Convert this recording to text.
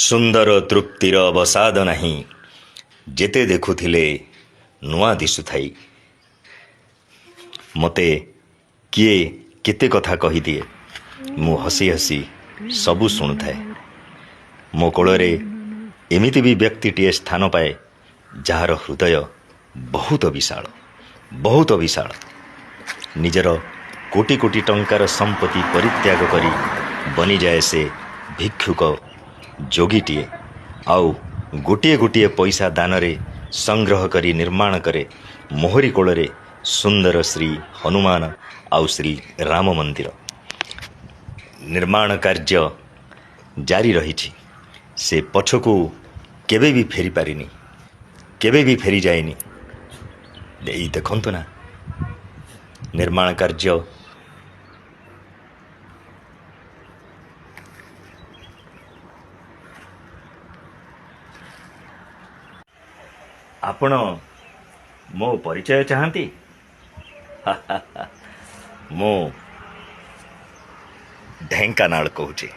ସୁନ୍ଦର ତୃପ୍ତିର ଅବସାଦ ନାହିଁ, ଯେତେ ଦେଖୁଥିଲେ ନୂଆ ଦିଶୁଥାଇ। ମୋତେ କିଏ କେତେ କଥା କହିଦିଏ, ମୁଁ ହସି ହସି ସବୁ ଶୁଣୁଥାଏ। ମୋ କୋଳରେ ଏମିତି ବି ବ୍ୟକ୍ତିଟିଏ ସ୍ଥାନ ପାଏ, ଯାହାର ହୃଦୟ ବହୁତ ବିଶାଳ, ବହୁତ ବିଶାଳ। ନିଜର କୋଟି କୋଟି ଟଙ୍କାର ସମ୍ପତ୍ତି ପରିତ୍ୟାଗ କରି ବନିଯାଏ ସେ ଭିକ୍ଷୁକ ଯୋଗୀଟିଏ, ଆଉ ଗୋଟିଏ ଗୋଟିଏ ପଇସା ଦାନରେ ସଂଗ୍ରହ କରି ନିର୍ମାଣ କରେ ମୋହରି କୋଳରେ ସୁନ୍ଦର ଶ୍ରୀ ହନୁମାନ ଆଉ ଶ୍ରୀ ରାମ ମନ୍ଦିର। ନିର୍ମାଣ କାର୍ଯ୍ୟ ଜାରି ରହିଛି, ସେ ପଛକୁ କେବେ ବି ଫେରି ପାରିନି, କେବେ ବି ଫେରିଯାଏନି। ଏଇ ଦେଖନ୍ତୁ ନା, ନିର୍ମାଣ କାର୍ଯ୍ୟ ଆପଣ ମୋ ପରିଚୟ ଚାହାନ୍ତି? ମୁଁ ଢେଙ୍କାନାଳ କହୁଛି।